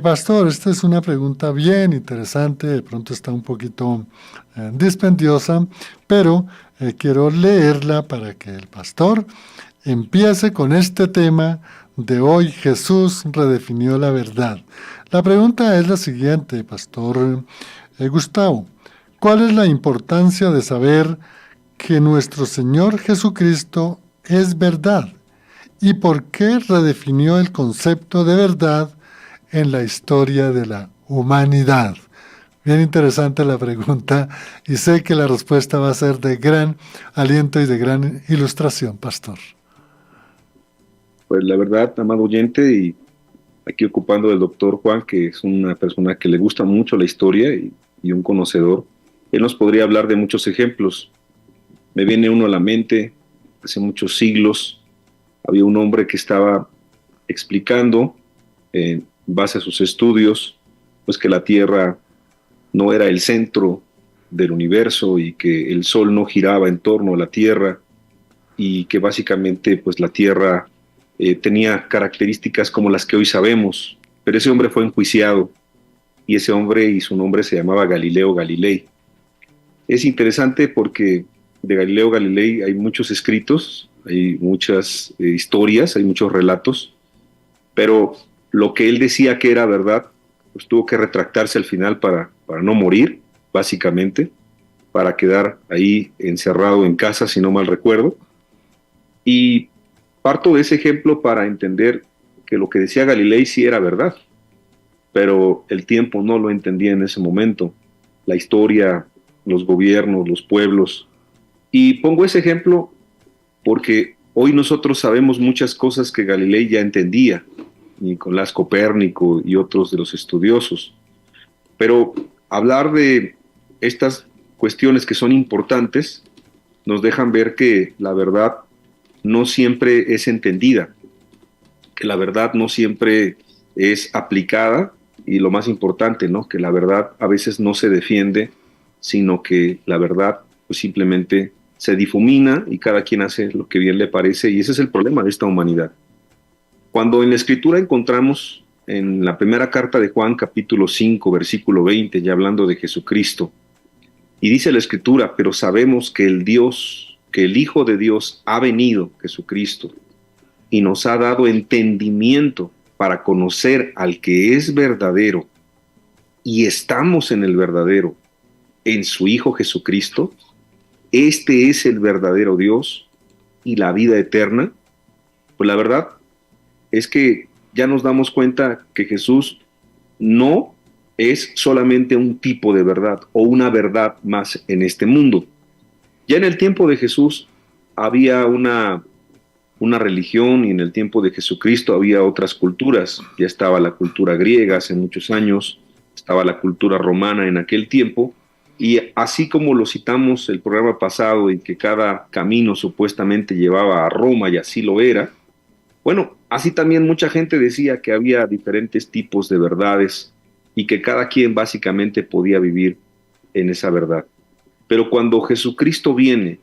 Pastor, esta es una pregunta bien interesante, de pronto está un poquito dispendiosa, pero quiero leerla para que el pastor empiece con este tema de hoy. Jesús redefinió la verdad. La pregunta es la siguiente, Pastor Gustavo. ¿Cuál es la importancia de saber que nuestro Señor Jesucristo es verdad? ¿Y por qué redefinió el concepto de verdad en la historia de la humanidad? Bien interesante la pregunta y sé que la respuesta va a ser de gran aliento y de gran ilustración, pastor. Pues la verdad, amado oyente, y aquí ocupando del doctor Juan, que es una persona que le gusta mucho la historia y un conocedor, él nos podría hablar de muchos ejemplos. Me viene uno a la mente, hace muchos siglos, había un hombre que estaba explicando, en base a sus estudios, pues que la Tierra no era el centro del universo y que el Sol no giraba en torno a la Tierra y que básicamente pues la Tierra tenía características como las que hoy sabemos, pero ese hombre fue enjuiciado y ese hombre y su nombre se llamaba Galileo Galilei. Es interesante porque de Galileo Galilei hay muchos escritos, hay muchas historias, hay muchos relatos, pero lo que él decía que era verdad, pues tuvo que retractarse al final para no morir, básicamente, para quedar ahí encerrado en casa, si no mal recuerdo. Y parto de ese ejemplo para entender que lo que decía Galilei sí era verdad, pero el tiempo no lo entendía en ese momento, la historia, los gobiernos, los pueblos. Y pongo ese ejemplo porque hoy nosotros sabemos muchas cosas que Galilei ya entendía, Nicolás Copérnico y otros de los estudiosos, pero hablar de estas cuestiones que son importantes nos dejan ver que la verdad no siempre es entendida, que la verdad no siempre es aplicada y lo más importante, ¿no? Que la verdad a veces no se defiende, sino que la verdad pues simplemente se difumina y cada quien hace lo que bien le parece y ese es el problema de esta humanidad. Cuando en la Escritura encontramos en la primera carta de Juan, capítulo 5, versículo 20, ya hablando de Jesucristo, y dice la Escritura, pero sabemos que el Dios, que el Hijo de Dios ha venido, Jesucristo, y nos ha dado entendimiento para conocer al que es verdadero y estamos en el verdadero, en su Hijo Jesucristo. Este es el verdadero Dios y la vida eterna. Pues la verdad es que ya nos damos cuenta que Jesús no es solamente un tipo de verdad o una verdad más en este mundo. Ya en el tiempo de Jesús había una religión y en el tiempo de Jesucristo había otras culturas. Ya estaba la cultura griega hace muchos años, estaba la cultura romana en aquel tiempo, y así como lo citamos el programa pasado en que cada camino supuestamente llevaba a Roma y así lo era, bueno, así también mucha gente decía que había diferentes tipos de verdades y que cada quien básicamente podía vivir en esa verdad. Pero cuando Jesucristo viene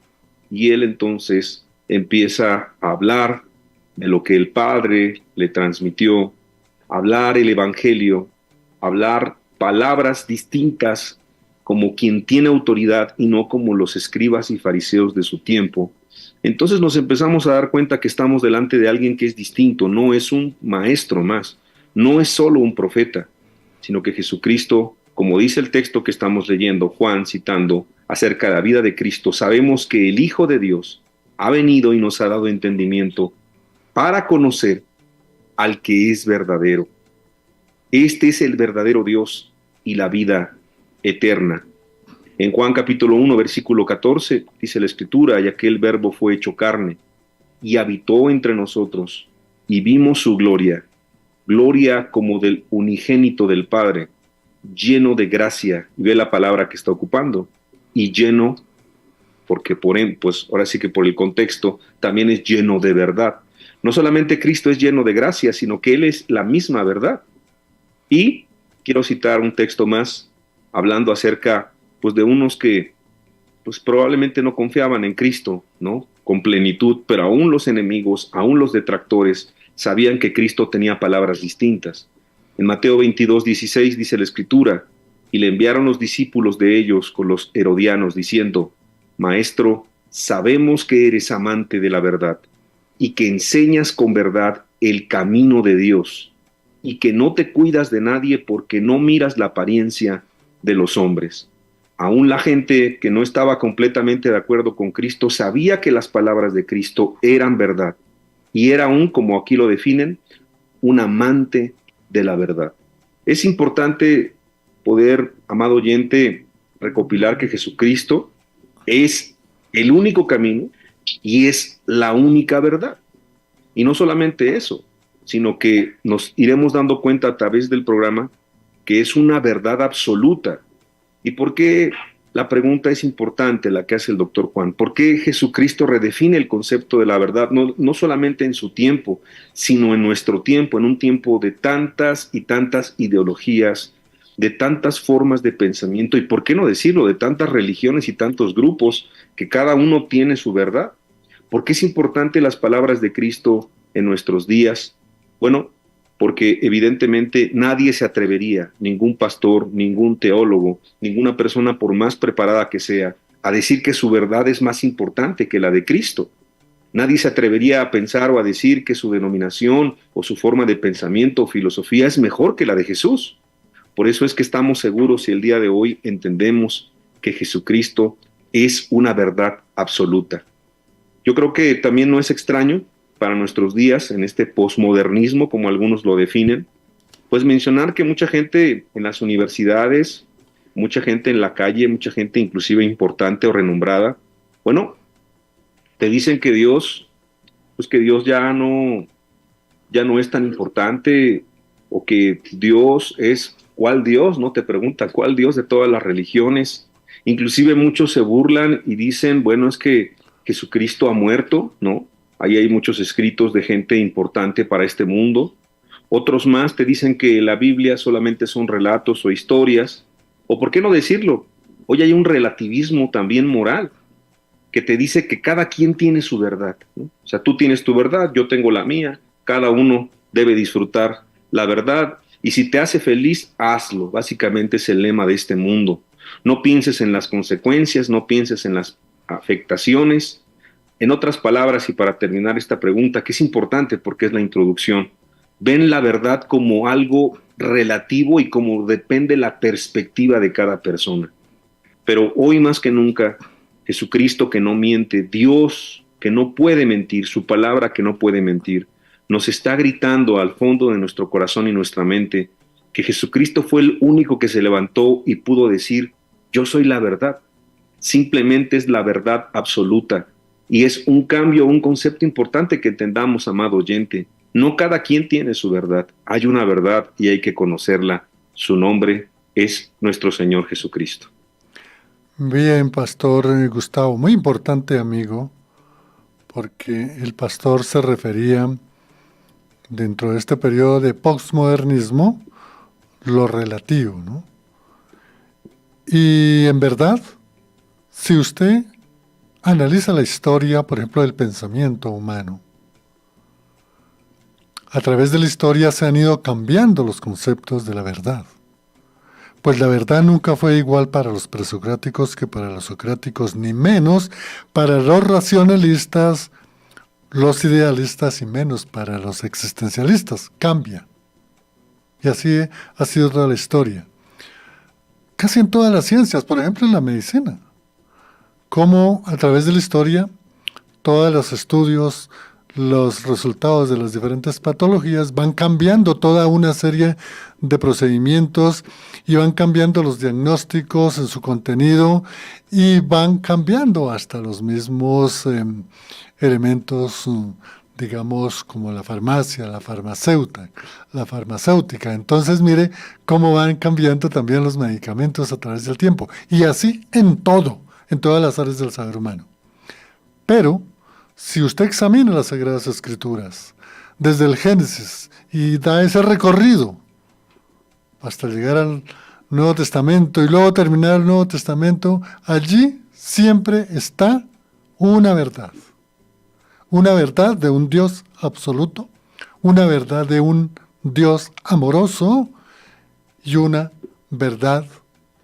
y él entonces empieza a hablar de lo que el Padre le transmitió, hablar el Evangelio, hablar palabras distintas como quien tiene autoridad y no como los escribas y fariseos de su tiempo, entonces nos empezamos a dar cuenta que estamos delante de alguien que es distinto, no es un maestro más, no es solo un profeta, sino que Jesucristo, como dice el texto que estamos leyendo, Juan citando acerca de la vida de Cristo, sabemos que el Hijo de Dios ha venido y nos ha dado entendimiento para conocer al que es verdadero. Este es el verdadero Dios y la vida eterna. En Juan capítulo 1, versículo 14, dice la Escritura, y aquel verbo fue hecho carne y habitó entre nosotros y vimos su gloria, gloria como del unigénito del Padre, lleno de gracia, y ve la palabra que está ocupando, y lleno, porque pues ahora sí que por el contexto, también es lleno de verdad. No solamente Cristo es lleno de gracia, sino que Él es la misma verdad. Y quiero citar un texto más, hablando acerca pues de unos que pues probablemente no confiaban en Cristo, ¿no? Con plenitud, pero aún los enemigos, aún los detractores, sabían que Cristo tenía palabras distintas. En Mateo 22:16 dice la Escritura, y le enviaron los discípulos de ellos con los herodianos, diciendo, Maestro, sabemos que eres amante de la verdad, y que enseñas con verdad el camino de Dios, y que no te cuidas de nadie porque no miras la apariencia de los hombres. Aún la gente que no estaba completamente de acuerdo con Cristo sabía que las palabras de Cristo eran verdad, y era aún, como aquí lo definen, un amante de la verdad. Es importante poder, amado oyente, recopilar que Jesucristo es el único camino y es la única verdad. Y no solamente eso, sino que nos iremos dando cuenta a través del programa que es una verdad absoluta. ¿Y por qué? La pregunta es importante, la que hace el doctor Juan. ¿Por qué Jesucristo redefine el concepto de la verdad, no solamente en su tiempo, sino en nuestro tiempo, en un tiempo de tantas y tantas ideologías, de tantas formas de pensamiento, y por qué no decirlo, de tantas religiones y tantos grupos, que cada uno tiene su verdad? ¿Por qué es importante las palabras de Cristo en nuestros días? Bueno, porque evidentemente nadie se atrevería, ningún pastor, ningún teólogo, ninguna persona por más preparada que sea, a decir que su verdad es más importante que la de Cristo. Nadie se atrevería a pensar o a decir que su denominación o su forma de pensamiento o filosofía es mejor que la de Jesús. Por eso es que estamos seguros y el día de hoy entendemos que Jesucristo es una verdad absoluta. Yo creo que también no es extraño para nuestros días, en este posmodernismo, como algunos lo definen, pues mencionar que mucha gente en las universidades, mucha gente en la calle, mucha gente inclusive importante o renombrada, bueno, te dicen que Dios, pues que Dios ya no es tan importante, o que Dios es, ¿cuál Dios? No te pregunta, ¿cuál Dios de todas las religiones? Inclusive muchos se burlan y dicen, bueno, es que Jesucristo ha muerto, ¿no? Ahí hay muchos escritos de gente importante para este mundo. Otros más te dicen que la Biblia solamente son relatos o historias. O por qué no decirlo, hoy hay un relativismo también moral que te dice que cada quien tiene su verdad, ¿no? O sea, tú tienes tu verdad, yo tengo la mía, cada uno debe disfrutar la verdad, y si te hace feliz, hazlo. Básicamente es el lema de este mundo. No pienses en las consecuencias, no pienses en las afectaciones. En otras palabras, y para terminar esta pregunta, que es importante porque es la introducción, ven la verdad como algo relativo y como depende la perspectiva de cada persona. Pero hoy más que nunca, Jesucristo que no miente, Dios que no puede mentir, su palabra que no puede mentir, nos está gritando al fondo de nuestro corazón y nuestra mente que Jesucristo fue el único que se levantó y pudo decir, yo soy la verdad. Simplemente es la verdad absoluta. Y es un cambio, un concepto importante que entendamos, amado oyente. No cada quien tiene su verdad. Hay una verdad y hay que conocerla. Su nombre es nuestro Señor Jesucristo. Bien, Pastor Gustavo, muy importante, amigo, porque el pastor se refería dentro de este periodo de postmodernismo lo relativo, ¿no? Y en verdad, si usted analiza la historia, por ejemplo, del pensamiento humano, a través de la historia se han ido cambiando los conceptos de la verdad. Pues la verdad nunca fue igual para los presocráticos que para los socráticos, ni menos para los racionalistas, los idealistas y menos para los existencialistas. Cambia. Y así ha sido toda la historia. Casi en todas las ciencias, por ejemplo en la medicina. Cómo a través de la historia, todos los estudios, los resultados de las diferentes patologías van cambiando toda una serie de procedimientos y van cambiando los diagnósticos en su contenido y van cambiando hasta los mismos elementos, digamos, como la farmacia, la farmacéutica. Entonces, mire cómo van cambiando también los medicamentos a través del tiempo. Y así en todo, en todas las áreas del saber humano. Pero, si usted examina las Sagradas Escrituras, desde el Génesis, y da ese recorrido, hasta llegar al Nuevo Testamento, y luego terminar el Nuevo Testamento, allí siempre está una verdad. Una verdad de un Dios absoluto, una verdad de un Dios amoroso, y una verdad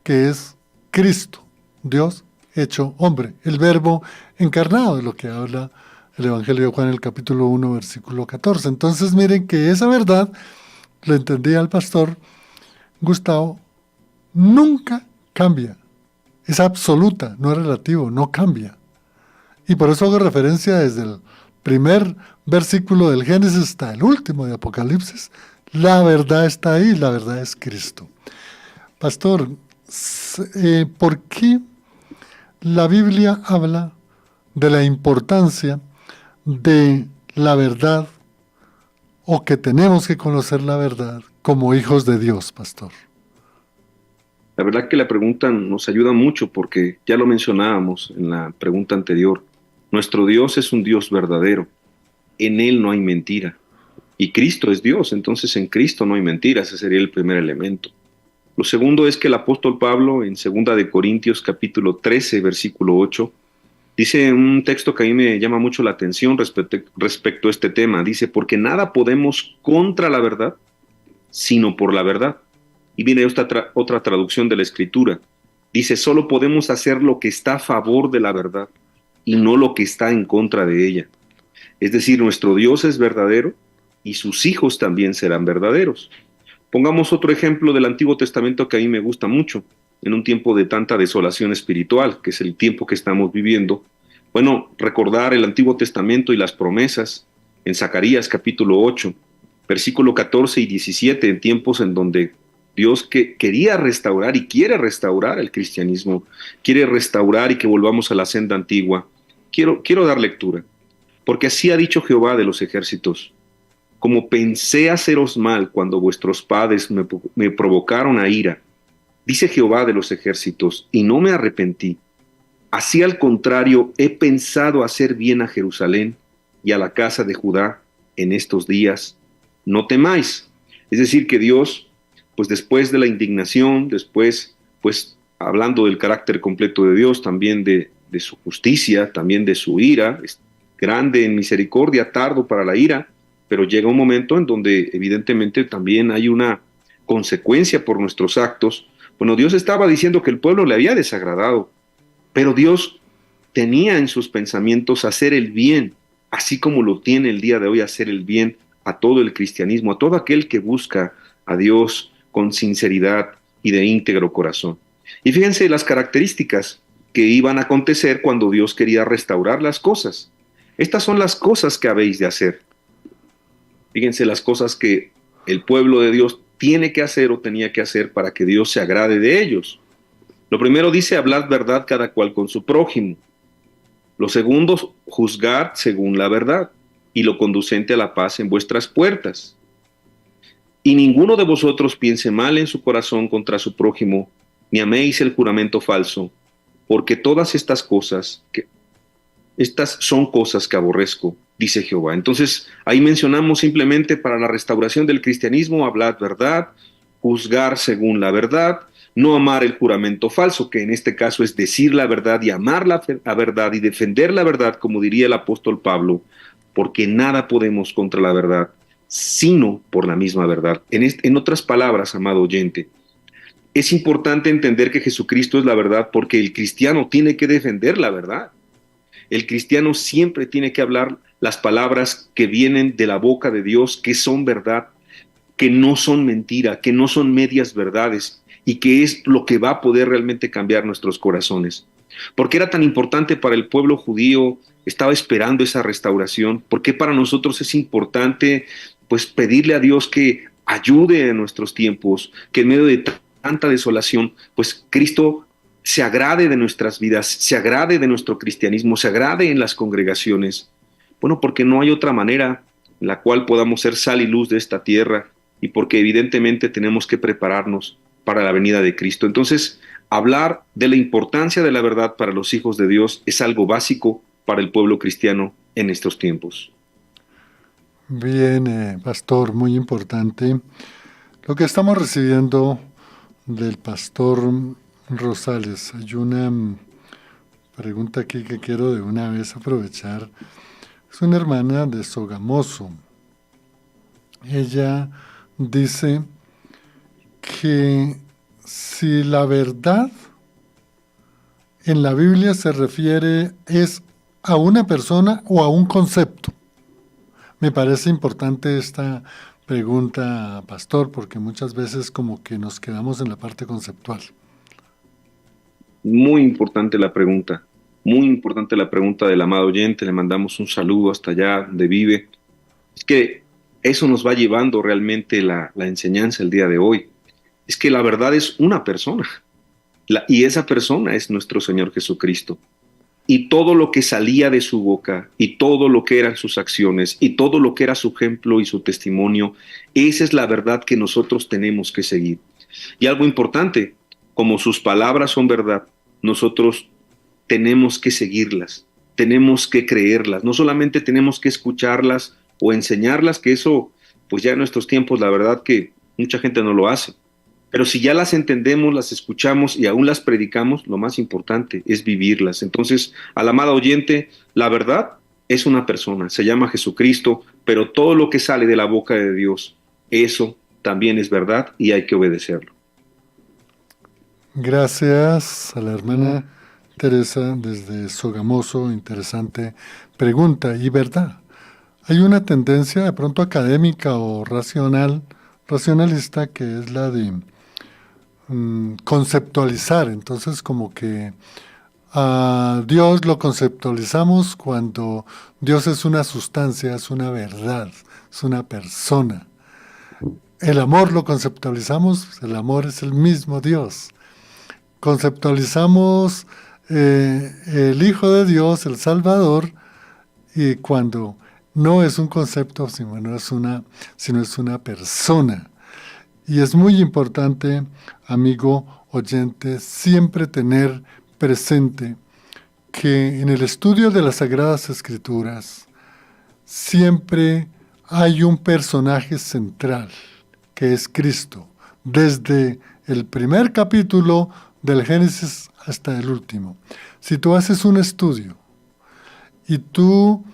que es Cristo, Dios hecho hombre, el verbo encarnado, de lo que habla el Evangelio de Juan en el capítulo 1, versículo 14. Entonces miren que esa verdad, lo entendía el pastor Gustavo, nunca cambia. Es absoluta, no es relativo, no cambia. Y por eso hago referencia desde el primer versículo del Génesis hasta el último de Apocalipsis. La verdad está ahí, la verdad es Cristo. Pastor, ¿por qué la Biblia habla de la importancia de la verdad o que tenemos que conocer la verdad como hijos de Dios, pastor? La verdad que la pregunta nos ayuda mucho porque ya lo mencionábamos en la pregunta anterior. Nuestro Dios es un Dios verdadero. En Él no hay mentira. Y Cristo es Dios, entonces en Cristo no hay mentira. Ese sería el primer elemento. Lo segundo es que el apóstol Pablo en 2 Corintios capítulo 13, versículo 8, dice un texto que a mí me llama mucho la atención respecto a este tema. Dice, porque nada podemos contra la verdad, sino por la verdad. Y viene otra traducción de la Escritura. Dice, solo podemos hacer lo que está a favor de la verdad y no lo que está en contra de ella. Es decir, nuestro Dios es verdadero y sus hijos también serán verdaderos. Pongamos otro ejemplo del Antiguo Testamento que a mí me gusta mucho, en un tiempo de tanta desolación espiritual, que es el tiempo que estamos viviendo. Bueno, recordar el Antiguo Testamento y las promesas en Zacarías capítulo 8, versículo 14 y 17, en tiempos en donde Dios quería restaurar y quiere restaurar el cristianismo, quiere restaurar y que volvamos a la senda antigua. Quiero dar lectura, porque así ha dicho Jehová de los ejércitos: como pensé haceros mal cuando vuestros padres me provocaron a ira, dice Jehová de los ejércitos, y no me arrepentí. Así al contrario, he pensado hacer bien a Jerusalén y a la casa de Judá en estos días. No temáis. Es decir, que Dios, pues después de la indignación, después, pues hablando del carácter completo de Dios, también de su justicia, también de su ira, es grande en misericordia, tardo para la ira, pero llega un momento en donde evidentemente también hay una consecuencia por nuestros actos. Bueno, Dios estaba diciendo que el pueblo le había desagradado, pero Dios tenía en sus pensamientos hacer el bien, así como lo tiene el día de hoy hacer el bien a todo el cristianismo, a todo aquel que busca a Dios con sinceridad y de íntegro corazón. Y fíjense las características que iban a acontecer cuando Dios quería restaurar las cosas. Estas son las cosas que habéis de hacer. Fíjense las cosas que el pueblo de Dios tiene que hacer o tenía que hacer para que Dios se agrade de ellos. Lo primero dice, hablad verdad cada cual con su prójimo. Lo segundo, juzgad según la verdad y lo conducente a la paz en vuestras puertas. Y ninguno de vosotros piense mal en su corazón contra su prójimo, ni améis el juramento falso, porque todas estas son cosas que aborrezco, dice Jehová. Entonces, ahí mencionamos simplemente para la restauración del cristianismo, hablad verdad, juzgar según la verdad, no amar el juramento falso, que en este caso es decir la verdad y amar la verdad y defender la verdad, como diría el apóstol Pablo, porque nada podemos contra la verdad, sino por la misma verdad. En otras palabras, amado oyente, es importante entender que Jesucristo es la verdad porque el cristiano tiene que defender la verdad. El cristiano siempre tiene que hablar las palabras que vienen de la boca de Dios, que son verdad, que no son mentira, que no son medias verdades y que es lo que va a poder realmente cambiar nuestros corazones. ¿Por qué era tan importante para el pueblo judío? Estaba esperando esa restauración. ¿Por qué para nosotros es importante pues pedirle a Dios que ayude en nuestros tiempos, que en medio de tanta desolación, pues Cristo se agrade de nuestras vidas, se agrade de nuestro cristianismo, se agrade en las congregaciones? Bueno, porque no hay otra manera en la cual podamos ser sal y luz de esta tierra y porque evidentemente tenemos que prepararnos para la venida de Cristo. Entonces, hablar de la importancia de la verdad para los hijos de Dios es algo básico para el pueblo cristiano en estos tiempos. Bien, pastor, muy importante. Lo que estamos recibiendo del pastor Rosales, hay una pregunta aquí que quiero de una vez aprovechar. Es una hermana de Sogamoso. Ella dice que si la verdad en la Biblia se refiere es a una persona o a un concepto. Me parece importante esta pregunta, pastor, porque muchas veces como que nos quedamos en la parte conceptual. Muy importante la pregunta, muy importante la pregunta del amado oyente. Le mandamos un saludo hasta allá donde vive. Es que eso nos va llevando realmente la enseñanza el día de hoy. Es que la verdad es una persona, y esa persona es nuestro Señor Jesucristo. Y todo lo que salía de su boca, y todo lo que eran sus acciones, y todo lo que era su ejemplo y su testimonio, esa es la verdad que nosotros tenemos que seguir. Y algo importante, como sus palabras son verdad, nosotros tenemos que seguirlas, tenemos que creerlas, no solamente tenemos que escucharlas o enseñarlas, que eso, pues ya en nuestros tiempos, la verdad que mucha gente no lo hace. Pero si ya las entendemos, las escuchamos y aún las predicamos, lo más importante es vivirlas. Entonces, al amado oyente, la verdad es una persona, se llama Jesucristo, pero todo lo que sale de la boca de Dios, eso también es verdad y hay que obedecerlo. Gracias a la hermana Teresa desde Sogamoso, interesante pregunta y verdad. Hay una tendencia de pronto académica o racionalista, que es la de conceptualizar. Entonces como que a Dios lo conceptualizamos cuando Dios es una sustancia, es una verdad, es una persona. El amor lo conceptualizamos, el amor es el mismo Dios. Conceptualizamos el Hijo de Dios, el Salvador, y cuando no es un concepto, sino es una persona. Y es muy importante, amigo oyente, siempre tener presente que en el estudio de las Sagradas Escrituras siempre hay un personaje central, que es Cristo, desde el primer capítulo del Génesis hasta el último. Si tú haces un estudio y tú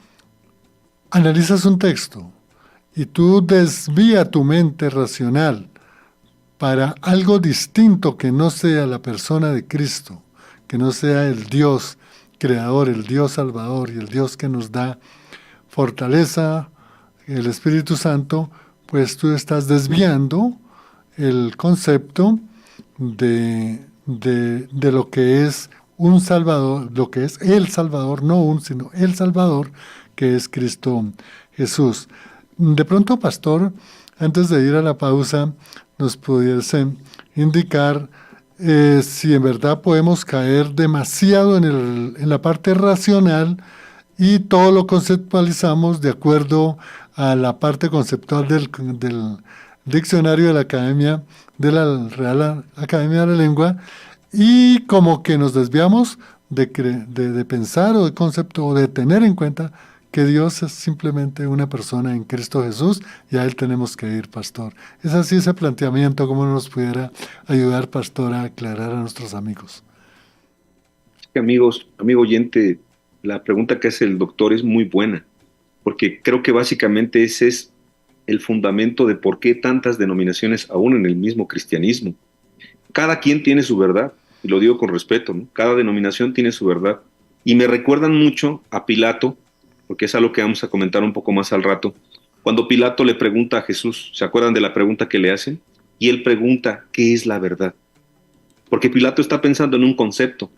analizas un texto y tú desvías tu mente racional para algo distinto que no sea la persona de Cristo, que no sea el Dios creador, el Dios salvador y el Dios que nos da fortaleza, el Espíritu Santo, pues tú estás desviando el concepto de lo que es un Salvador, lo que es el Salvador, no un, sino el Salvador, que es Cristo Jesús. De pronto, pastor, antes de ir a la pausa, nos pudiese indicar si en verdad podemos caer demasiado en la parte racional y todo lo conceptualizamos de acuerdo a la parte conceptual del diccionario de la Real Academia de la Lengua, y como que nos desviamos de pensar o de concepto o de tener en cuenta que Dios es simplemente una persona en Cristo Jesús y a Él tenemos que ir, pastor. Es así ese planteamiento, ¿cómo nos pudiera ayudar, pastor, a aclarar a nuestros amigos? Amigos, amigo oyente, la pregunta que hace el doctor es muy buena, porque creo que básicamente ese es el fundamento de por qué tantas denominaciones aún en el mismo cristianismo. Cada quien tiene su verdad, y lo digo con respeto, ¿no? Cada denominación tiene su verdad. Y me recuerdan mucho a Pilato, porque es algo que vamos a comentar un poco más al rato, cuando Pilato le pregunta a Jesús, ¿se acuerdan de la pregunta que le hacen? Y él pregunta, ¿qué es la verdad? Porque Pilato está pensando en un concepto,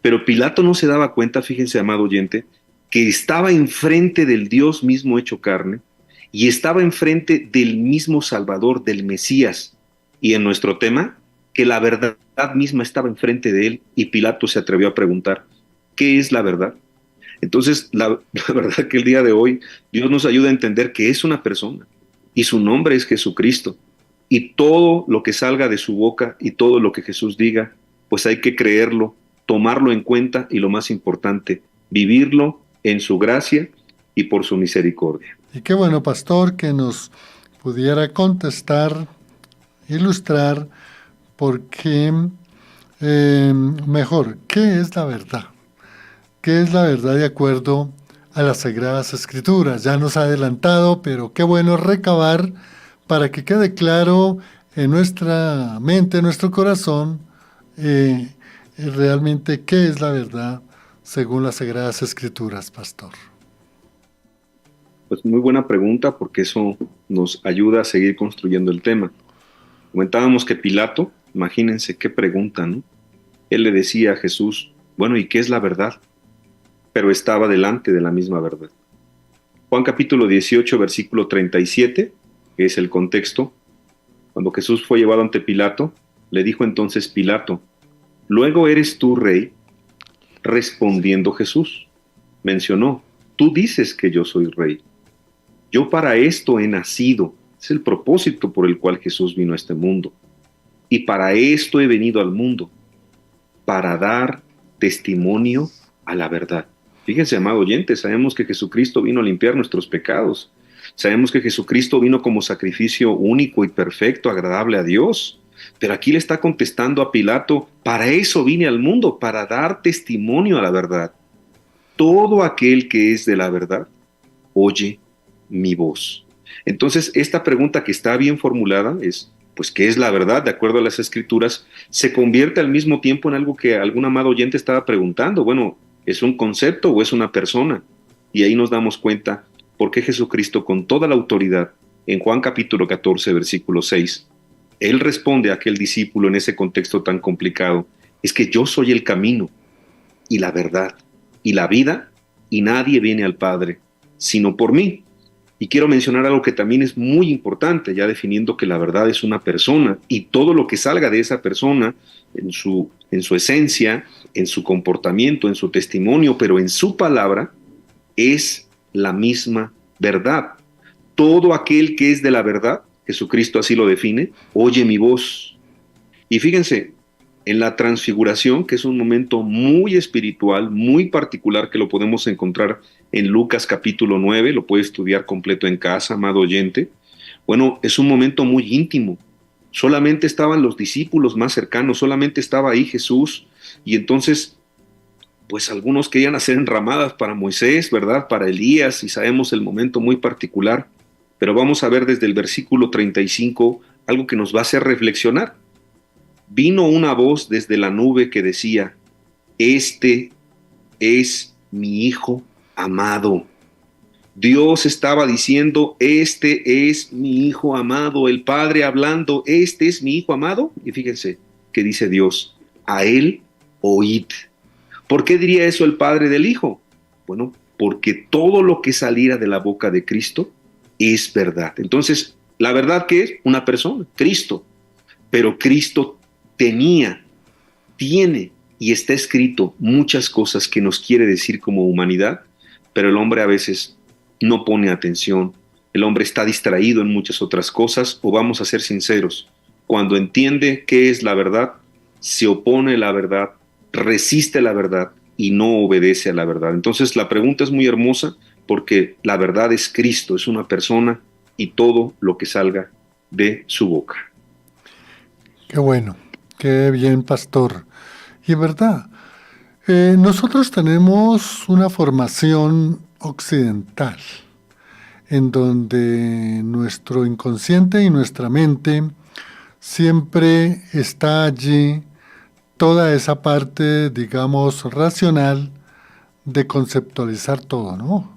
pero Pilato no se daba cuenta, fíjense, amado oyente, que estaba enfrente del Dios mismo hecho carne y estaba enfrente del mismo Salvador, del Mesías. Y en nuestro tema, que la verdad misma estaba enfrente de él y Pilato se atrevió a preguntar, ¿qué es la verdad? Entonces, la verdad que el día de hoy Dios nos ayuda a entender que es una persona y su nombre es Jesucristo. Y todo lo que salga de su boca y todo lo que Jesús diga, pues hay que creerlo, tomarlo en cuenta y lo más importante, vivirlo en su gracia y por su misericordia. Y qué bueno, pastor, que nos pudiera contestar, ilustrar, porque mejor, ¿qué es la verdad? ¿Qué es la verdad de acuerdo a las Sagradas Escrituras? Ya nos ha adelantado, pero qué bueno recabar para que quede claro en nuestra mente, en nuestro corazón, realmente qué es la verdad según las Sagradas Escrituras, pastor. Pues muy buena pregunta porque eso nos ayuda a seguir construyendo el tema. Comentábamos que Pilato, imagínense qué pregunta, ¿no? Él le decía a Jesús, bueno, ¿y qué es la verdad? Pero estaba delante de la misma verdad. Juan capítulo 18, versículo 37, que es el contexto. Cuando Jesús fue llevado ante Pilato, le dijo entonces Pilato, ¿luego eres tú rey? Respondiendo Jesús, mencionó, tú dices que yo soy rey. Yo para esto he nacido. Es el propósito por el cual Jesús vino a este mundo. Y para esto he venido al mundo, para dar testimonio a la verdad. Fíjense, amado oyente, sabemos que Jesucristo vino a limpiar nuestros pecados. Sabemos que Jesucristo vino como sacrificio único y perfecto, agradable a Dios. Pero aquí le está contestando a Pilato, para eso vine al mundo, para dar testimonio a la verdad. Todo aquel que es de la verdad, oye mi voz. Entonces, esta pregunta que está bien formulada es, pues, ¿qué es la verdad? De acuerdo a las Escrituras, se convierte al mismo tiempo en algo que algún amado oyente estaba preguntando. Bueno, ¿es un concepto o es una persona? Y ahí nos damos cuenta por qué Jesucristo, con toda la autoridad, en Juan capítulo 14, versículo 6, Él responde a aquel discípulo en ese contexto tan complicado, es que yo soy el camino y la verdad y la vida, y nadie viene al Padre sino por mí. Y quiero mencionar algo que también es muy importante, ya definiendo que la verdad es una persona y todo lo que salga de esa persona en su esencia, en su comportamiento, en su testimonio, pero en su palabra, es la misma verdad. Todo aquel que es de la verdad, Jesucristo así lo define, oye mi voz. Y fíjense, en la transfiguración, que es un momento muy espiritual, muy particular, que lo podemos encontrar en Lucas capítulo 9, lo puede estudiar completo en casa, amado oyente. Bueno, es un momento muy íntimo. Solamente estaban los discípulos más cercanos, solamente estaba ahí Jesús, y entonces, pues algunos querían hacer enramadas para Moisés, ¿verdad? Para Elías, y sabemos el momento muy particular, pero vamos a ver desde el versículo 35 algo que nos va a hacer reflexionar. Vino una voz desde la nube que decía, este es mi Hijo amado. Dios estaba diciendo, este es mi Hijo amado, el Padre hablando, este es mi Hijo amado. Y fíjense que dice Dios, a Él oíd. ¿Por qué diría eso el Padre del Hijo? Bueno, porque todo lo que saliera de la boca de Cristo es verdad. Entonces, ¿la verdad qué es? Una persona, Cristo. Pero Cristo tiene y está escrito muchas cosas que nos quiere decir como humanidad, pero el hombre a veces no pone atención, el hombre está distraído en muchas otras cosas, o vamos a ser sinceros, cuando entiende qué es la verdad, se opone a la verdad, resiste la verdad y no obedece a la verdad. Entonces la pregunta es muy hermosa porque la verdad es Cristo, es una persona y todo lo que salga de su boca. Qué bueno, qué bien, pastor. Y es verdad, nosotros tenemos una formación occidental, en donde nuestro inconsciente y nuestra mente siempre está allí toda esa parte, digamos, racional de conceptualizar todo, ¿no?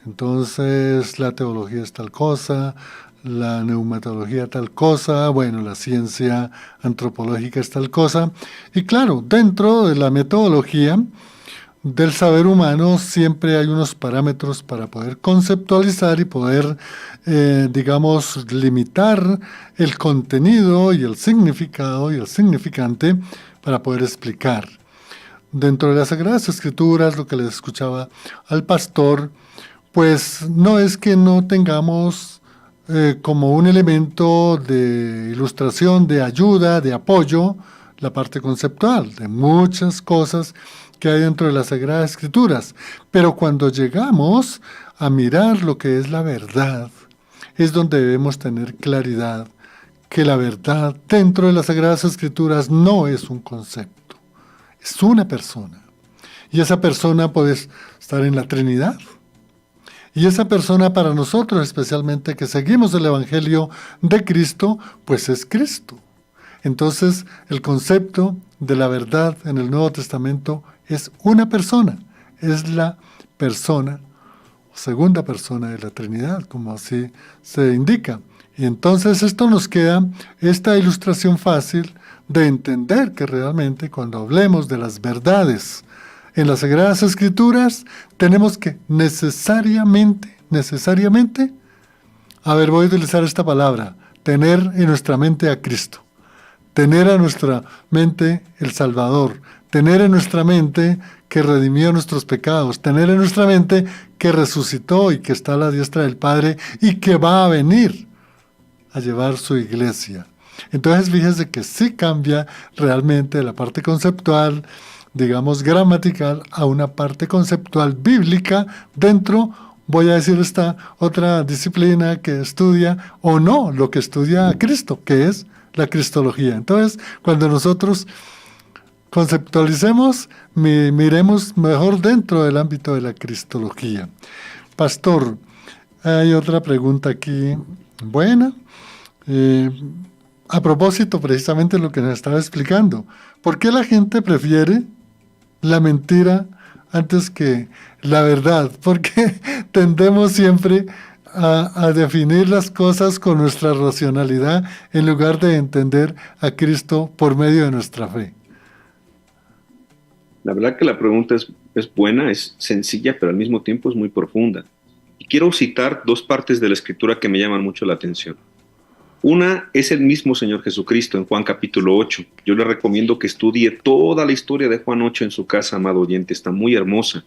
Entonces, la teología es tal cosa, la neumatología tal cosa, bueno, la ciencia antropológica es tal cosa. Y claro, dentro de la metodología del saber humano siempre hay unos parámetros para poder conceptualizar y poder, digamos, limitar el contenido y el significado y el significante para poder explicar. Dentro de las Sagradas Escrituras, lo que les escuchaba al pastor, pues no es que no tengamos como un elemento de ilustración, de ayuda, de apoyo, la parte conceptual de muchas cosas que hay dentro de las Sagradas Escrituras. Pero cuando llegamos a mirar lo que es la verdad, es donde debemos tener claridad que la verdad dentro de las Sagradas Escrituras no es un concepto, es una persona. Y esa persona puede estar en la Trinidad. Y esa persona para nosotros, especialmente que seguimos el Evangelio de Cristo, pues es Cristo. Entonces, el concepto de la verdad en el Nuevo Testamento es una persona, es la persona, segunda persona de la Trinidad, como así se indica. Y entonces esto nos queda esta ilustración fácil de entender que realmente cuando hablemos de las verdades en las Sagradas Escrituras, tenemos que necesariamente, voy a utilizar esta palabra, tener en nuestra mente a Cristo, tener en nuestra mente el Salvador, tener en nuestra mente que redimió nuestros pecados, tener en nuestra mente que resucitó y que está a la diestra del Padre y que va a venir a llevar su iglesia. Entonces fíjese que sí cambia realmente la parte conceptual, digamos gramatical, a una parte conceptual bíblica dentro, voy a decir, esta otra disciplina que estudia, o no, lo que estudia Cristo, que es la cristología. Entonces, cuando nosotros conceptualicemos, miremos mejor dentro del ámbito de la cristología. Pastor, hay otra pregunta aquí buena. A propósito, precisamente lo que nos estaba explicando. ¿Por qué la gente prefiere la mentira antes que la verdad? Porque tendemos siempre a definir las cosas con nuestra racionalidad en lugar de entender a Cristo por medio de nuestra fe. La verdad que la pregunta es buena, es sencilla, pero al mismo tiempo es muy profunda. Y quiero citar dos partes de la Escritura que me llaman mucho la atención. Una es el mismo Señor Jesucristo en Juan capítulo 8. Yo le recomiendo que estudie toda la historia de Juan 8 en su casa, amado oyente, está muy hermosa.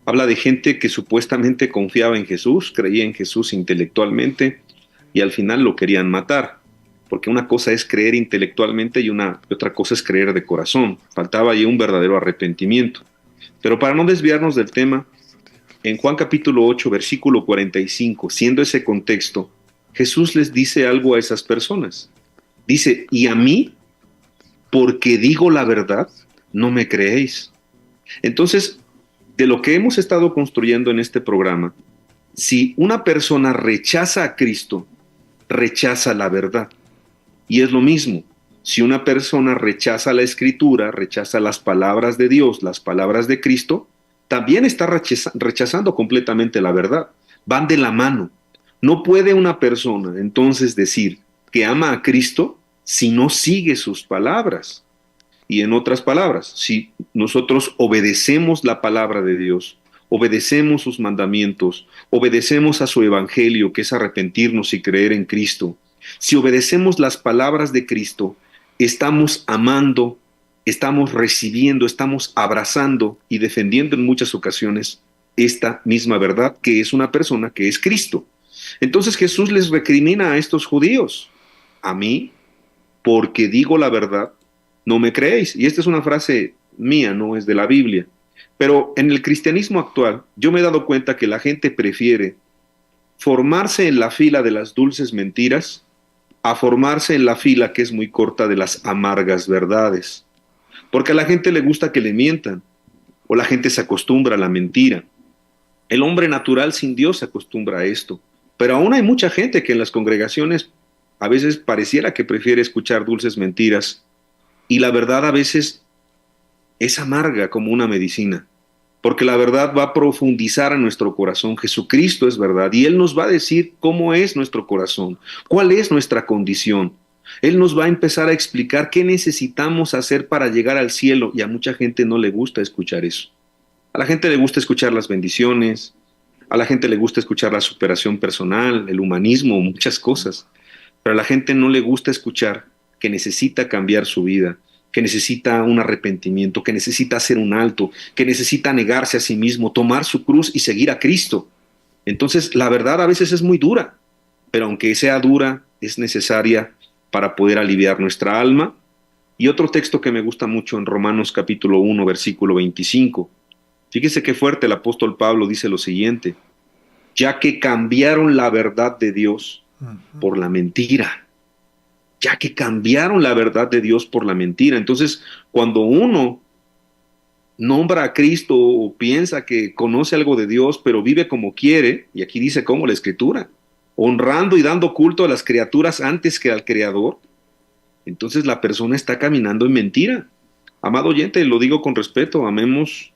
Habla de gente que supuestamente confiaba en Jesús, creía en Jesús intelectualmente y al final lo querían matar. Porque una cosa es creer intelectualmente y otra cosa es creer de corazón. Faltaba ahí un verdadero arrepentimiento. Pero para no desviarnos del tema, en Juan capítulo 8, versículo 45, siendo ese contexto, Jesús les dice algo a esas personas. Dice, y a mí, porque digo la verdad, no me creéis. Entonces, de lo que hemos estado construyendo en este programa, si una persona rechaza a Cristo, rechaza la verdad. Y es lo mismo, si una persona rechaza la Escritura, rechaza las palabras de Dios, las palabras de Cristo, también está rechazando completamente la verdad. Van de la mano. No puede una persona entonces decir que ama a Cristo si no sigue sus palabras. Y en otras palabras, si nosotros obedecemos la palabra de Dios, obedecemos sus mandamientos, obedecemos a su evangelio, que es arrepentirnos y creer en Cristo, si obedecemos las palabras de Cristo, estamos amando, estamos recibiendo, estamos abrazando y defendiendo en muchas ocasiones esta misma verdad, que es una persona que es Cristo. Entonces Jesús les recrimina a estos judíos, a mí, porque digo la verdad, no me creéis. Y esta es una frase mía, no es de la Biblia. Pero en el cristianismo actual, yo me he dado cuenta que la gente prefiere formarse en la fila de las dulces mentiras a formarse en la fila que es muy corta de las amargas verdades. Porque a la gente le gusta que le mientan, o la gente se acostumbra a la mentira. El hombre natural sin Dios se acostumbra a esto. Pero aún hay mucha gente que en las congregaciones a veces pareciera que prefiere escuchar dulces mentiras y la verdad a veces es amarga como una medicina, porque la verdad va a profundizar en nuestro corazón. Jesucristo es verdad y Él nos va a decir cómo es nuestro corazón, cuál es nuestra condición. Él nos va a empezar a explicar qué necesitamos hacer para llegar al cielo y a mucha gente no le gusta escuchar eso. A la gente le gusta escuchar las bendiciones, a la gente le gusta escuchar la superación personal, el humanismo, muchas cosas. Pero a la gente no le gusta escuchar que necesita cambiar su vida, que necesita un arrepentimiento, que necesita hacer un alto, que necesita negarse a sí mismo, tomar su cruz y seguir a Cristo. Entonces, la verdad a veces es muy dura, pero aunque sea dura, es necesaria para poder aliviar nuestra alma. Y otro texto que me gusta mucho en Romanos capítulo 1, versículo 25. Fíjese qué fuerte el apóstol Pablo dice lo siguiente: ya que cambiaron la verdad de Dios por la mentira. Ya que cambiaron la verdad de Dios por la mentira. Entonces, cuando uno nombra a Cristo o piensa que conoce algo de Dios, pero vive como quiere, y aquí dice cómo la Escritura, honrando y dando culto a las criaturas antes que al Creador, entonces la persona está caminando en mentira. Amado oyente, lo digo con respeto, amemos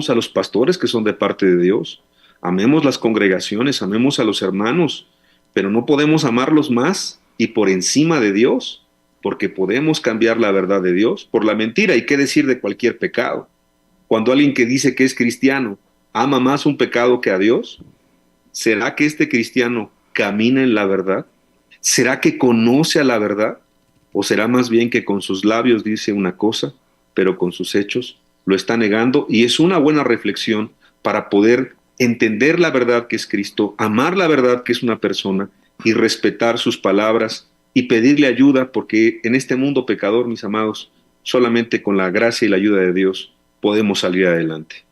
a los pastores que son de parte de Dios, amemos las congregaciones, amemos a los hermanos, pero no podemos amarlos más y por encima de Dios, porque podemos cambiar la verdad de Dios por la mentira. ¿Y qué decir de cualquier pecado? Cuando alguien que dice que es cristiano ama más un pecado que a Dios, ¿será que este cristiano camina en la verdad? ¿Será que conoce a la verdad? ¿O será más bien que con sus labios dice una cosa, pero con sus hechos lo está negando? Y es una buena reflexión para poder entender la verdad que es Cristo, amar la verdad que es una persona y respetar sus palabras y pedirle ayuda, porque en este mundo pecador, mis amados, solamente con la gracia y la ayuda de Dios podemos salir adelante.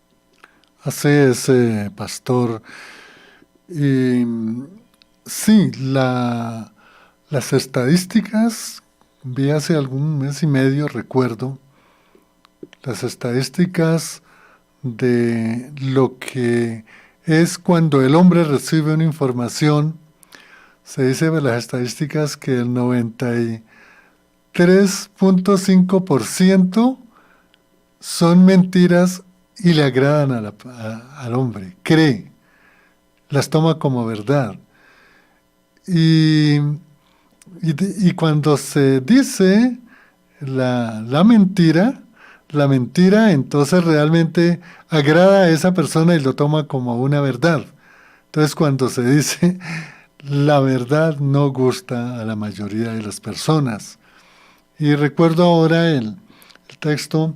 Así es, pastor. Y sí, las estadísticas, vi hace algún mes y medio, recuerdo, las estadísticas de lo que es cuando el hombre recibe una información. Se dice de las estadísticas que el 93.5% son mentiras y le agradan al hombre, cree, las toma como verdad. Y, y cuando se dice la mentira entonces realmente agrada a esa persona y lo toma como una verdad. Entonces cuando se dice la verdad no gusta a la mayoría de las personas. Y recuerdo ahora el texto,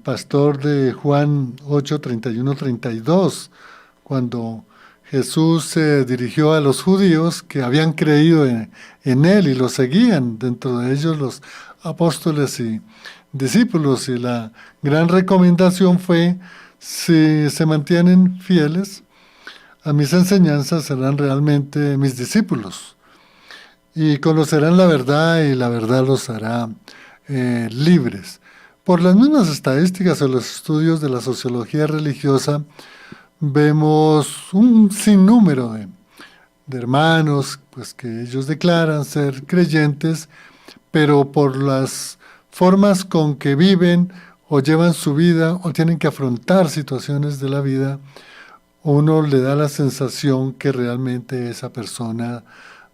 pastor, de Juan 8, 31, 32, cuando Jesús se dirigió a los judíos que habían creído en él y lo seguían, dentro de ellos los apóstoles y discípulos, y la gran recomendación fue: si se mantienen fieles a mis enseñanzas, serán realmente mis discípulos y conocerán la verdad y la verdad los hará libres. Por las mismas estadísticas o los estudios de la sociología religiosa, vemos un sinnúmero de hermanos pues, que ellos declaran ser creyentes, pero por las formas con que viven o llevan su vida o tienen que afrontar situaciones de la vida, uno le da la sensación que realmente esa persona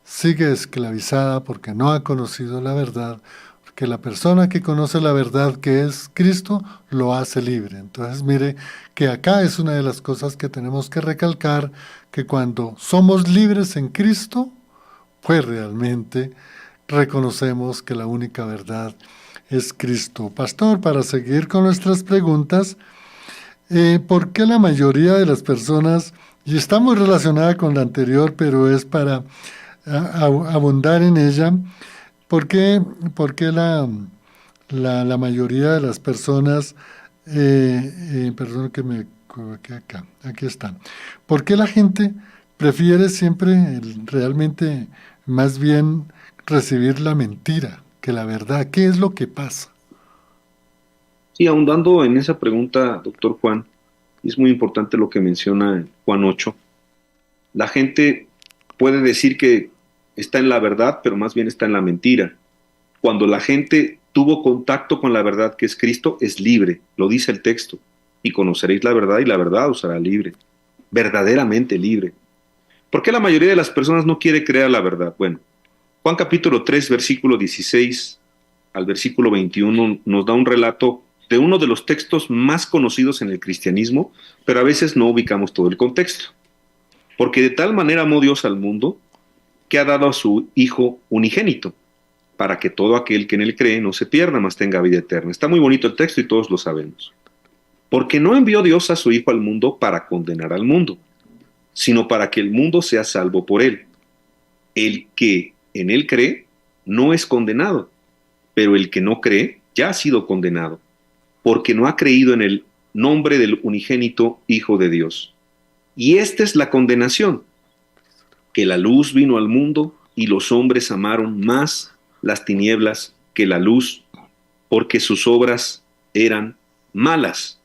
sigue esclavizada porque no ha conocido la verdad, porque la persona que conoce la verdad, que es Cristo, lo hace libre. Entonces mire que acá es una de las cosas que tenemos que recalcar, que cuando somos libres en Cristo, pues realmente reconocemos que la única verdad es Cristo. Pastor, para seguir con nuestras preguntas, ¿por qué la mayoría de las personas, y está muy relacionada con la anterior, pero es para abundar en ella, por qué la mayoría de las personas, perdón que me equivoqué acá, aquí están, por qué la gente prefiere siempre realmente más bien recibir la mentira que la verdad? ¿Qué es lo que pasa? Sí, ahondando en esa pregunta, doctor Juan, es muy importante lo que menciona Juan 8. La gente puede decir que está en la verdad, pero más bien está en la mentira. Cuando la gente tuvo contacto con la verdad que es Cristo, es libre, lo dice el texto. Y conoceréis la verdad y la verdad os hará libre, verdaderamente libre. ¿Por qué la mayoría de las personas no quiere creer la verdad? Bueno, Juan capítulo 3, versículo 16 al versículo 21 nos da un relato de uno de los textos más conocidos en el cristianismo, pero a veces no ubicamos todo el contexto. Porque de tal manera amó Dios al mundo que ha dado a su Hijo unigénito, para que todo aquel que en él cree no se pierda, mas tenga vida eterna. Está muy bonito el texto y todos lo sabemos. Porque no envió Dios a su Hijo al mundo para condenar al mundo, sino para que el mundo sea salvo por él. El que en él cree no es condenado, pero el que no cree ya ha sido condenado, porque no ha creído en el nombre del unigénito Hijo de Dios. Y esta es la condenación, que la luz vino al mundo y los hombres amaron más las tinieblas que la luz, porque sus obras eran malas,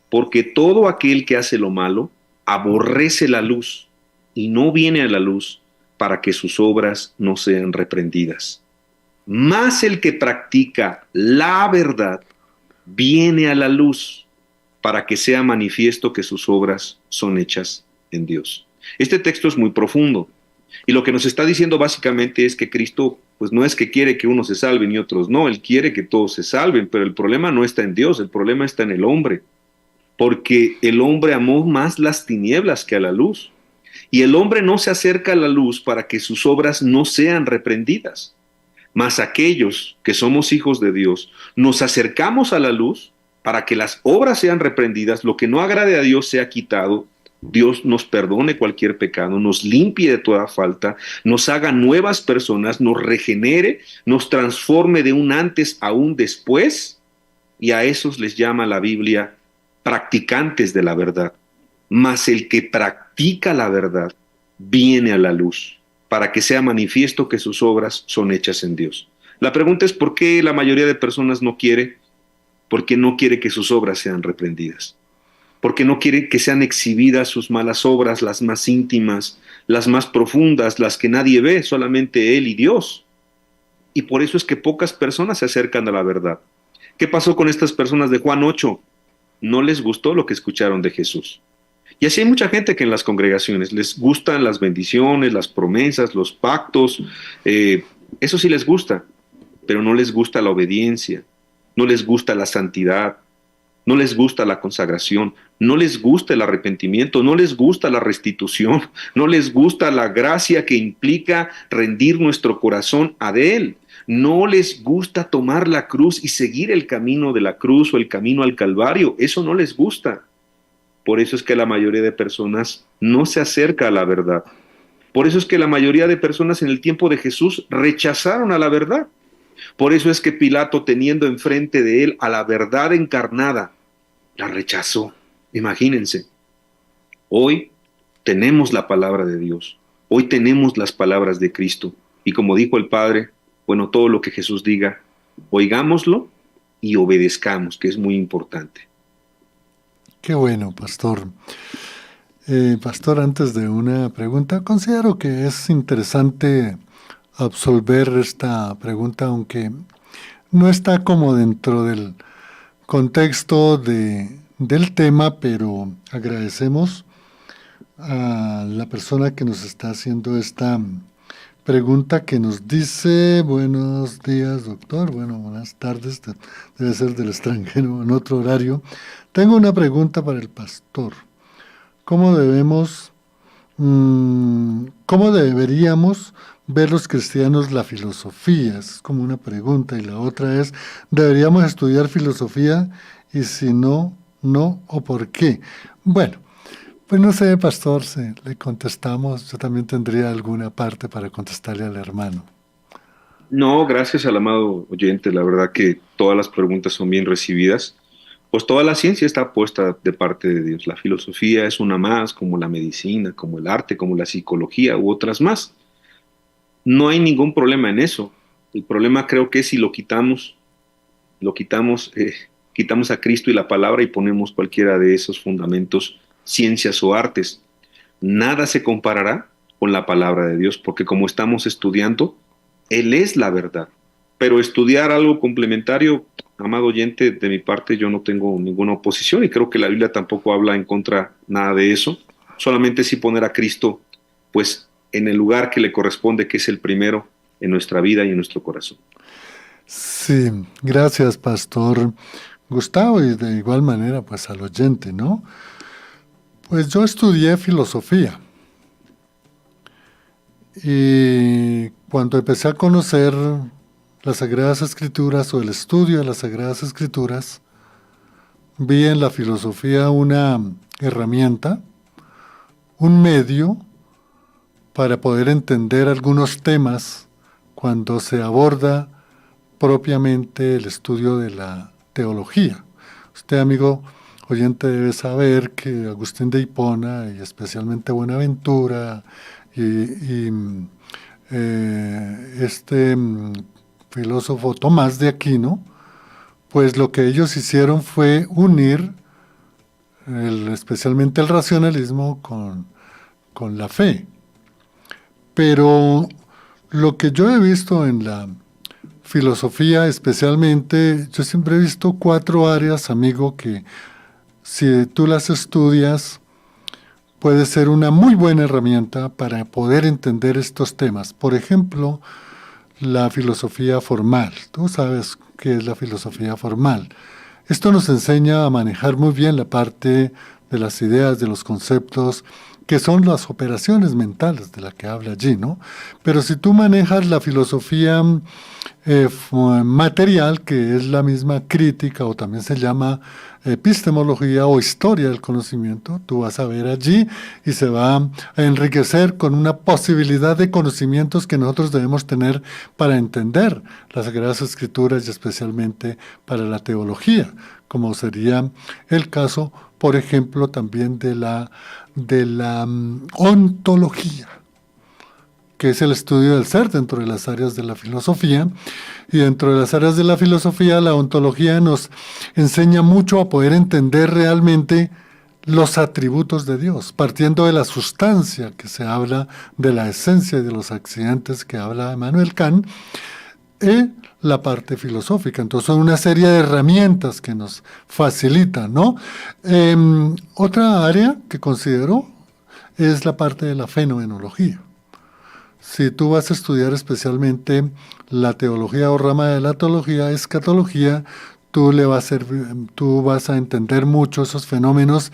porque todo aquel que hace lo malo aborrece la luz y no viene a la luz para que sus obras no sean reprendidas. Mas el que practica la verdad viene a la luz para que sea manifiesto que sus obras son hechas en Dios. Este texto es muy profundo y lo que nos está diciendo básicamente es que Cristo, pues no es que quiere que unos se salven y otros no, Él quiere que todos se salven, pero el problema no está en Dios, el problema está en el hombre, porque el hombre amó más las tinieblas que a la luz. Y el hombre no se acerca a la luz para que sus obras no sean reprendidas. Mas aquellos que somos hijos de Dios, nos acercamos a la luz para que las obras sean reprendidas, lo que no agrade a Dios sea quitado, Dios nos perdone cualquier pecado, nos limpie de toda falta, nos haga nuevas personas, nos regenere, nos transforme de un antes a un después, y a esos les llama la Biblia practicantes de la verdad. Mas el que practica la verdad viene a la luz, para que sea manifiesto que sus obras son hechas en Dios. La pregunta es ¿por qué la mayoría de personas no quiere? Porque no quiere que sus obras sean reprendidas. Porque no quiere que sean exhibidas sus malas obras, las más íntimas, las más profundas, las que nadie ve, solamente Él y Dios. Y por eso es que pocas personas se acercan a la verdad. ¿Qué pasó con estas personas de Juan 8? No les gustó lo que escucharon de Jesús. Y así hay mucha gente que en las congregaciones les gustan las bendiciones, las promesas, los pactos, eso sí les gusta, pero no les gusta la obediencia, no les gusta la santidad, no les gusta la consagración, no les gusta el arrepentimiento, no les gusta la restitución, no les gusta la gracia que implica rendir nuestro corazón a Él. No les gusta tomar la cruz y seguir el camino de la cruz o el camino al Calvario. Eso no les gusta. Por eso es que la mayoría de personas no se acerca a la verdad. Por eso es que la mayoría de personas en el tiempo de Jesús rechazaron a la verdad. Por eso es que Pilato, teniendo enfrente de él a la verdad encarnada, la rechazó. Imagínense, hoy tenemos la palabra de Dios, hoy tenemos las palabras de Cristo. Y como dijo el Padre, bueno, todo lo que Jesús diga, oigámoslo y obedezcamos, que es muy importante. Qué bueno, pastor. Pastor, antes de una pregunta, considero que es interesante absolver esta pregunta, aunque no está como dentro del contexto del tema, pero agradecemos a la persona que nos está haciendo esta pregunta, que nos dice: buenos días, doctor. Bueno, buenas tardes, debe ser del extranjero, en otro horario. Tengo una pregunta para el pastor. ¿Cómo deberíamos ver los cristianos la filosofía? Es como una pregunta. Y la otra es: ¿deberíamos estudiar filosofía? Y si no, no, ¿o por qué? Bueno, pues no sé, pastor, si le contestamos. Yo también tendría alguna parte para contestarle al hermano. No, gracias al amado oyente, la verdad que todas las preguntas son bien recibidas. Pues toda la ciencia está puesta de parte de Dios. La filosofía es una más, como la medicina, como el arte, como la psicología u otras más. No hay ningún problema en eso. El problema creo que es si lo quitamos, quitamos a Cristo y la palabra y ponemos cualquiera de esos fundamentos, ciencias o artes. Nada se comparará con la palabra de Dios, porque como estamos estudiando, Él es la verdad. Pero estudiar algo complementario, amado oyente, de mi parte yo no tengo ninguna oposición y creo que la Biblia tampoco habla en contra nada de eso. Solamente sí poner a Cristo, pues, en el lugar que le corresponde, que es el primero en nuestra vida y en nuestro corazón. Sí, gracias, pastor Gustavo, y de igual manera, pues al oyente, ¿no? Pues yo estudié filosofía y cuando empecé a conocer las Sagradas Escrituras o el estudio de las Sagradas Escrituras, vi en la filosofía una herramienta, un medio para poder entender algunos temas cuando se aborda propiamente el estudio de la teología. Usted, amigo oyente, debe saber que Agustín de Hipona y especialmente Buenaventura y filósofo Tomás de Aquino, pues lo que ellos hicieron fue unir especialmente el racionalismo con la fe. Pero lo que yo he visto en la filosofía especialmente, yo siempre he visto 4 áreas, amigo, que si tú las estudias, puede ser una muy buena herramienta para poder entender estos temas. Por ejemplo, la filosofía formal. Tú sabes qué es la filosofía formal. Esto nos enseña a manejar muy bien la parte de las ideas, de los conceptos, que son las operaciones mentales de la que habla allí, ¿no? Pero si tú manejas la filosofía material, que es la misma crítica o también se llama epistemología o historia del conocimiento, tú vas a ver allí y se va a enriquecer con una posibilidad de conocimientos que nosotros debemos tener para entender las Sagradas Escrituras y especialmente para la teología, como sería el caso, por ejemplo, también de la ontología, que es el estudio del ser dentro de las áreas de la filosofía. Y dentro de las áreas de la filosofía, la ontología nos enseña mucho a poder entender realmente los atributos de Dios, partiendo de la sustancia que se habla, de la esencia y de los accidentes que habla Immanuel Kant, y la parte filosófica. Entonces son una serie de herramientas que nos facilitan, ¿no? Otra área que considero es la parte de la fenomenología. Si tú vas a estudiar especialmente la teología o rama de la teología, escatología, tú vas a entender mucho esos fenómenos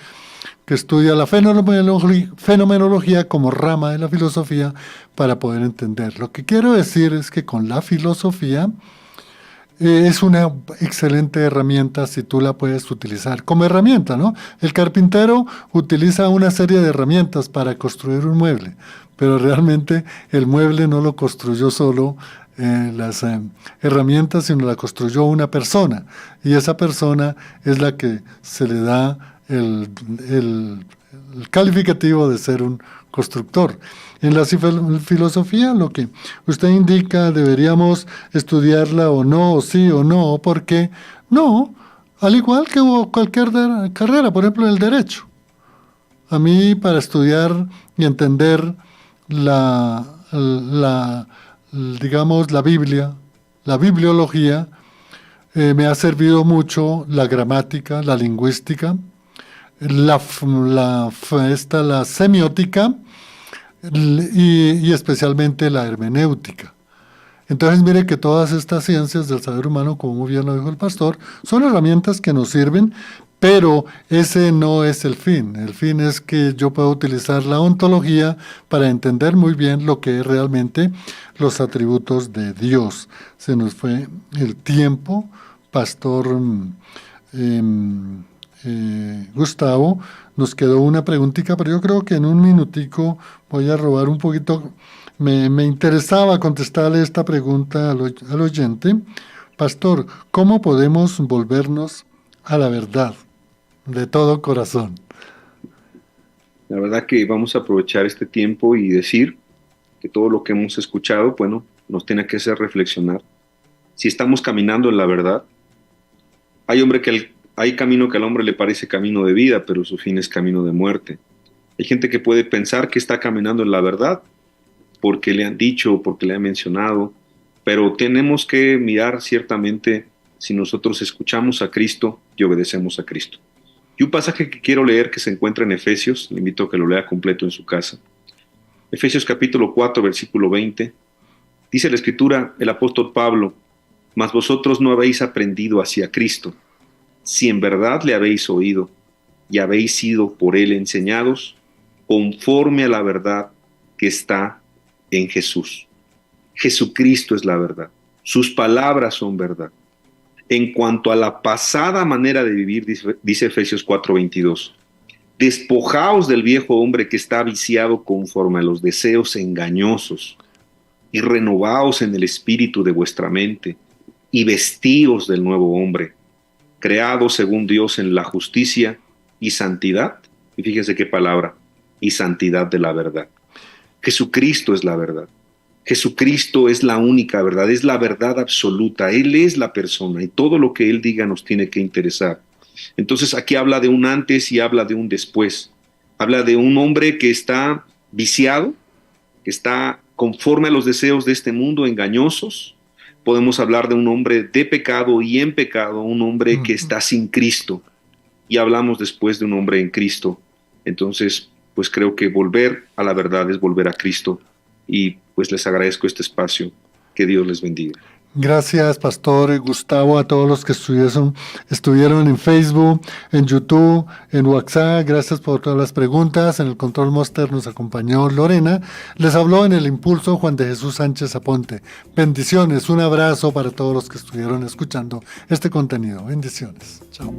que estudia la fenomenología como rama de la filosofía para poder entender. Lo que quiero decir es que con la filosofía es una excelente herramienta si tú la puedes utilizar como herramienta, ¿no? El carpintero utiliza una serie de herramientas para construir un mueble, pero realmente el mueble no lo construyó solo las herramientas, sino la construyó una persona, y esa persona es la que se le da el calificativo de ser un constructor. En la filosofía, lo que usted indica, deberíamos estudiarla o no, o sí o no, porque no, al igual que cualquier carrera, por ejemplo, el derecho. A mí, para estudiar y entender la digamos, la Biblia, la bibliología, me ha servido mucho la gramática, la lingüística, la semiótica y especialmente la hermenéutica. Entonces mire que todas estas ciencias del saber humano, como muy bien lo dijo el pastor, son herramientas que nos sirven, pero ese no es el fin. El fin es que yo pueda utilizar la ontología para entender muy bien lo que es realmente los atributos de Dios. Se nos fue el tiempo, pastor Gustavo. Nos quedó una preguntita, pero yo creo que en un minutico voy a robar un poquito. Me interesaba contestarle esta pregunta al oyente. Pastor, ¿cómo podemos volvernos a la verdad de todo corazón? La verdad que vamos a aprovechar este tiempo y decir que todo lo que hemos escuchado, bueno, nos tiene que hacer reflexionar. Si estamos caminando en la verdad, hay camino que al hombre le parece camino de vida, pero su fin es camino de muerte. Hay gente que puede pensar que está caminando en la verdad porque le han dicho, porque le han mencionado, pero tenemos que mirar ciertamente si nosotros escuchamos a Cristo y obedecemos a Cristo. Y un pasaje que quiero leer que se encuentra en Efesios, le invito a que lo lea completo en su casa. Efesios capítulo 4, versículo 20, dice la Escritura, el apóstol Pablo: mas vosotros no habéis aprendido hacia Cristo, si en verdad le habéis oído y habéis sido por él enseñados, conforme a la verdad que está en Jesús. Jesucristo es la verdad, sus palabras son verdad. En cuanto a la pasada manera de vivir, dice Efesios 4:22, despojaos del viejo hombre que está viciado conforme a los deseos engañosos, y renovaos en el espíritu de vuestra mente, y vestíos del nuevo hombre, creado según Dios en la justicia y santidad. Y fíjense qué palabra: y santidad de la verdad. Jesucristo es la verdad. Jesucristo es la única verdad, es la verdad absoluta. Él es la persona y todo lo que Él diga nos tiene que interesar. Entonces aquí habla de un antes y habla de un después. Habla de un hombre que está viciado, que está conforme a los deseos de este mundo, engañosos. Podemos hablar de un hombre de pecado y en pecado, un hombre que está sin Cristo. Y hablamos después de un hombre en Cristo. Entonces, pues creo que volver a la verdad es volver a Cristo. Y pues les agradezco este espacio. Que Dios les bendiga. Gracias, Pastor Gustavo, a todos los que estuvieron en Facebook, en YouTube, en WhatsApp. Gracias por todas las preguntas. En el Control Master nos acompañó Lorena. Les habló en el Impulso Juan de Jesús Sánchez Aponte. Bendiciones, un abrazo para todos los que estuvieron escuchando este contenido. Bendiciones. Chao.